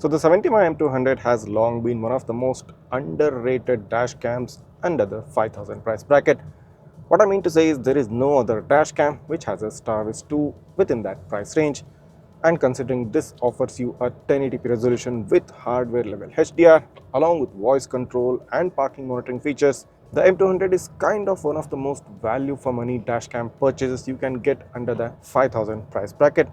So the 70mai M200 has long been one of the most underrated dash cams under the 5000 price bracket. What I mean to say is there is no other dash cam which has a starvis 2 within that price range, and considering this offers you a 1080p resolution with hardware level HDR along with voice control and parking monitoring features, the M200 is kind of one of the most value for money dashcam purchases you can get under the 5000 price bracket.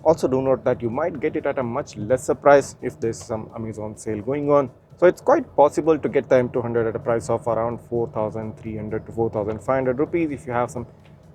Also do note that you might get it at a much lesser price if there's some Amazon sale going on. So it's quite possible to get the M200 at a price of around 4,300 to 4,500 rupees if you have some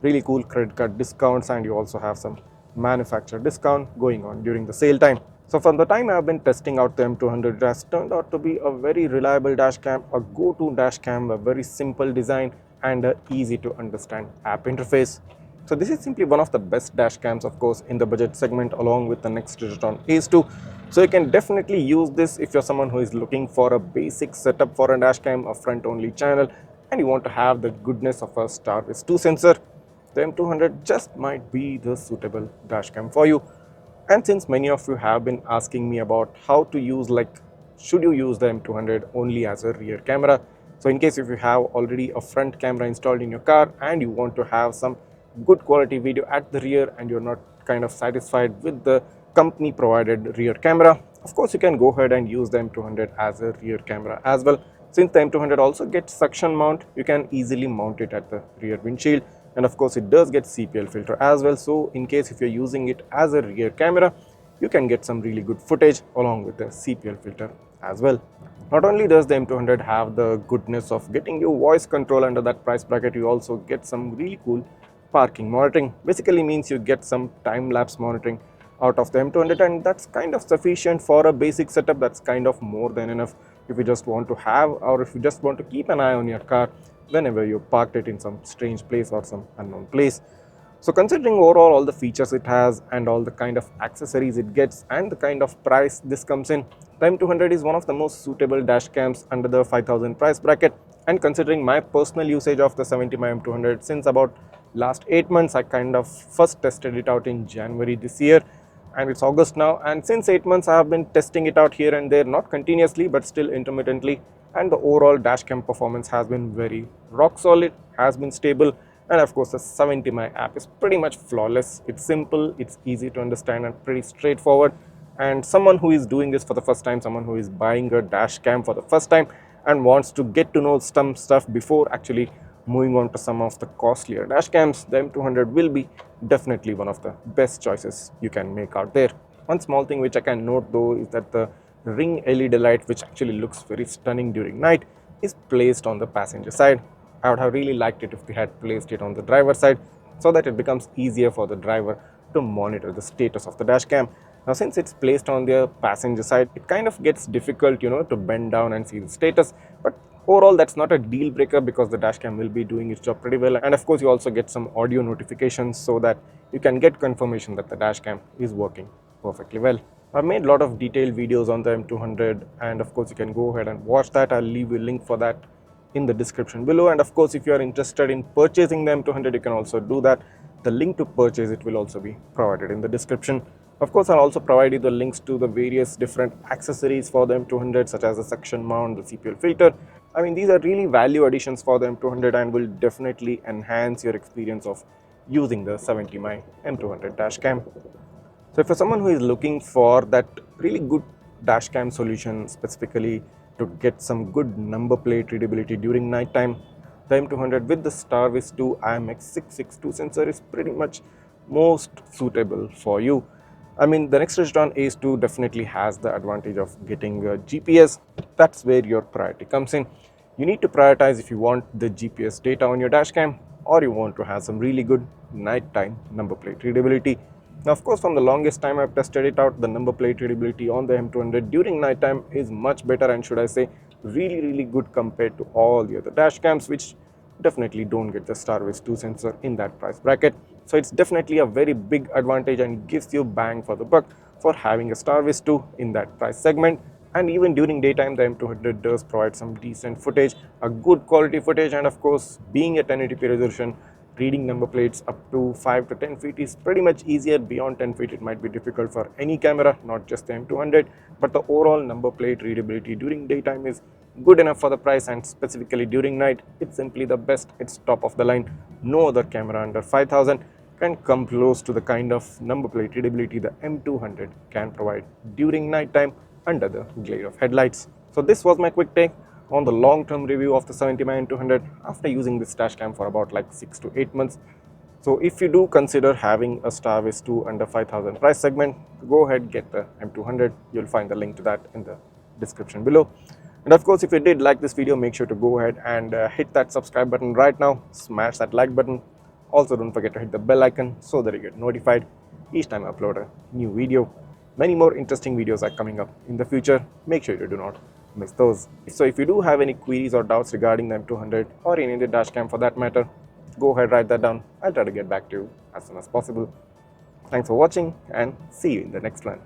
really cool credit card discounts and you also have some manufacturer discount going on during the sale time. So from the time I have been testing out the M200, it has turned out to be a very reliable dash cam, a go-to dash cam, a very simple design and a easy to understand app interface. So this is simply one of the best dash cams, of course, in the budget segment along with the Nexdigitron Ace 2. So you can definitely use this if you're someone who is looking for a basic setup for a dash cam, a front only channel, and you want to have the goodness of a starvis 2 sensor. The M200 just might be the suitable dashcam for you. And since many of you have been asking me about how to use, like, should you use the M200 only as a rear camera? So in case if you have already a front camera installed in your car and you want to have some good quality video at the rear and you're not kind of satisfied with the company provided rear camera, of course you can go ahead and use the M200 as a rear camera as well. Since the M200 also gets suction mount, you can easily mount it at the rear windshield, and of course it does get CPL filter as well. So in case if you're using it as a rear camera, you can get some really good footage along with the CPL filter as well. Not only does the M200 have the goodness of getting you voice control under that price bracket, you also get some really cool parking monitoring. Basically means you get some time-lapse monitoring out of the M200, and that's kind of sufficient for a basic setup. That's kind of more than enough if you just want to have, or if you just want to keep an eye on your car whenever you parked it in some strange place or some unknown place. So considering overall all the features it has and all the kind of accessories it gets and the kind of price this comes in, the M200 is one of the most suitable dash cams under the 5000 price bracket. And considering my personal usage of the 70mai M200 since about last 8 months, I kind of first tested it out in January this year and it's August now, and since 8 months I have been testing it out here and there, not continuously but still intermittently, and the overall dashcam performance has been very rock solid, has been stable, and of course the 70mai app is pretty much flawless. It's simple, it's easy to understand and pretty straightforward, and someone who is doing this for the first time, someone who is buying a dash cam for the first time and wants to get to know some stuff before actually moving on to some of the costlier dash cams, the M200 will be definitely one of the best choices you can make out there. One small thing which I can note though is that the ring LED light, which actually looks very stunning during night, is placed on the passenger side. I would have really liked it if they had placed it on the driver side so that it becomes easier for the driver to monitor the status of the dash cam. Now since it's placed on the passenger side, it kind of gets difficult, to bend down and see the status, but overall that's not a deal breaker because the dashcam will be doing its job pretty well, and of course you also get some audio notifications so that you can get confirmation that the dashcam is working perfectly well. I've made a lot of detailed videos on the M200 and of course you can go ahead and watch that. I'll leave a link for that in the description below, and of course if you are interested in purchasing the M200 you can also do that. The link to purchase it will also be provided in the description. Of course, I'll also provide you the links to the various different accessories for the M200 such as the suction mount, the CPL filter. I mean, these are really value additions for the M200 and will definitely enhance your experience of using the 70mai M200 dashcam. So if you're someone who is looking for that really good dashcam solution specifically to get some good number plate readability during night time, the M200 with the starvis 2 IMX662 sensor is pretty much most suitable for you. I mean, the Nexdigitron Ace 2 definitely has the advantage of getting a GPS. That's where your priority comes in. You need to prioritize if you want the GPS data on your dashcam or you want to have some really good nighttime number plate readability. Now, of course, from the longest time I've tested it out, the number plate readability on the M200 during nighttime is much better and should I say really good compared to all the other dashcams, which definitely don't get the starvis 2 sensor in that price bracket. So it's definitely a very big advantage and gives you bang for the buck for having a starvis 2 in that price segment. And even during daytime, the M200 does provide some decent footage, a good quality footage, and of course being a 1080p resolution, reading number plates up to 5 to 10 feet is pretty much easier. Beyond 10 feet, it might be difficult for any camera, not just the M200, but the overall number plate readability during daytime is good enough for the price, and specifically during night, it's simply the best. It's top of the line. No other camera under 5000 can come close to the kind of number plate readability the M200 can provide during night time under the glare of headlights. So this was my quick take on the long-term review of the 70mai M200 after using this dash cam for about like 6 to 8 months. So if you do consider having a starvis 2 under 5000 price segment, go ahead, get the M200. You'll find the link to that in the description below. And of course, if you did like this video, make sure to go ahead and hit that subscribe button right now. Smash that like button. Also, don't forget to hit the bell icon so that you get notified each time I upload a new video. Many more interesting videos are coming up in the future. Make sure you do not miss those. So if you do have any queries or doubts regarding the M200 or any other dash cam for that matter, go ahead, write that down. I'll try to get back to you as soon as possible. Thanks for watching and see you in the next one.